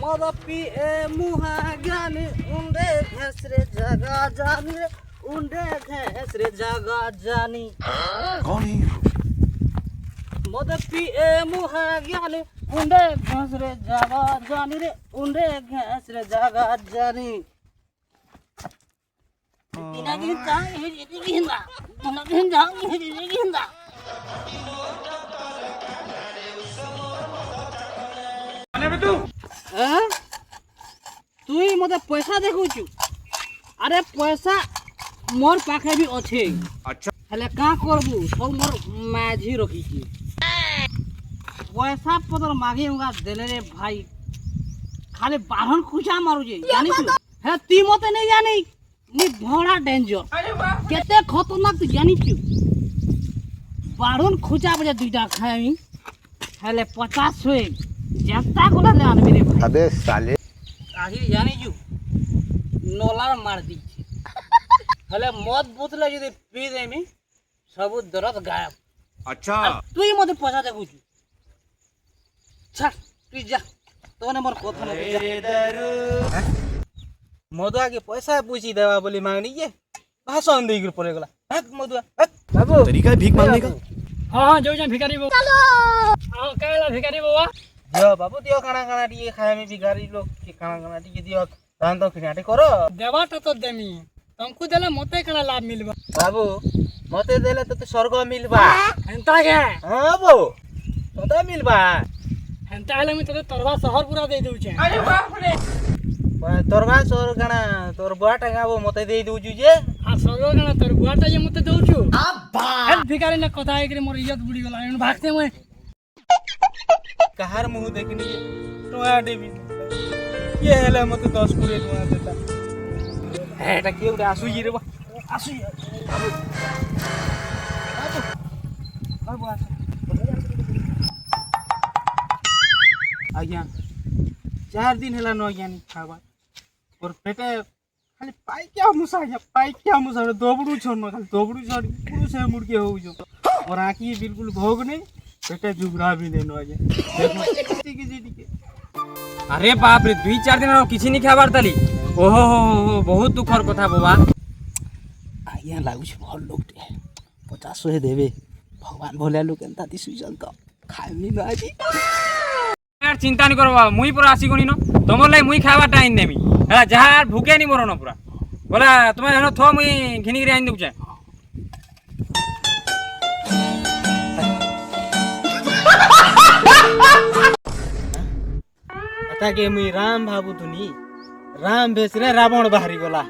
मद पिए मुहा ज्ञानी उंडे घसरे जगा जानी रे उंडे घसरे जगा जानी। कौन है ये? मद पिए मुहा ज्ञानी उंडे घसरे जगा जानी रे उंडे घसरे जगा जानी। बिना गिंदा ये गिंदा बिना गिंदा ये गिंदा। तुई मते पैसा देखुचु? अरे पैसा मोर पाखे भी अच्छे। अच्छा हेले का करबू सब मोर माझी रखीची। पैसा पतर मागे उगा देले रे भाई खाली बाहन खुचा मारू जे जानी तू? हे ती मते नहीं जानी नी भड़ा डेंजर केते खतरनाक तू जानी तू? बाहन खुचा बजे दुईटा खाई हेले 50 होए जनता को ले आन मेरे भाई। अबे साले आही जानी जू नोलार मार दी हेले मद बोतले यदि पी देमी सब दर्द गायब। अच्छा তুই মতে পয়সা দেখুছু ছাড় তুই যা তোনে মোর কথা না মধু আগে পয়সা বুঝি দেবা বলি মাগনি যে ভাষণ দেই করে পড়ে গলা হক মধু বাবু तरीका है भीख मांगने का। हाँ हाँ जो भिखारी बाबा हाँ कहला भिखारी बाबा দিও বাবু দিও কানা কানা দিয়ে খায় আমি ভিখারি লোক কি কানা কানা দিয়ে দিও দান তো কিনাটে করো দেবাটা তো দেমি तुमको देले मते कड़ा लाभ मिलबा বাবু মতে দেলে তো স্বর্গ মিলবা। हेंता के হ্যাঁ বাবু তোতে মিলবা। हेंता हेले मी तोरे तरवा शहर पूरा दे दउ छे। अरे बाप रे তোর ভাই তোর কানা তোর বুয়া টাঙ্গাবো মতে দেই দউছু যে आ सरवा गना तोर बुआटा जे मते दउ छु हेल भिखारी ने कथा है कि मोर इज्जत बुड़ी गेला एन भागते मैं কাহার মুহ দেখিনি টোয়া দেবি কে হেলে মতে 10 20 টোয়া দেতা এটা কি উড়ে আসুই রে বা আসুই বাবু বাবু বাবু আজ্ঞা 4 दिन হেলা ন জ্ঞানী খাবা और পেটে খালি পাইকিয়া মুসা দবড়ু ছন খালি দবড়ু ছন পুরুষে মুড়কে হউছো और आंखी बिल्कुल भोग नहीं पेटे जुगरा भी नहीं आज्ञा देखो टिके टिके। अरे बाप रे 2-4 दिन किसी नहीं खाबार ताली ओहो हो बहुत दुखर कथा बाबा। आज्ञा लागुछ भल लोकटे 50 हे देबे भगवान भोले लोक एंता दिसुचन त खाइमी न आजी यार चिंता नहीं करो बाबा मुई पूरा आसी गनी न तमर लाई मुई खावा टाइम नेमी हला जहार भूखे नहीं मरो न पूरा बोला तुम्हें हनो थो मुई घिनी रे आइन दउ छे। एता के मुई राम भाबू तुनी राम भेस रे रावण बाहरी गला।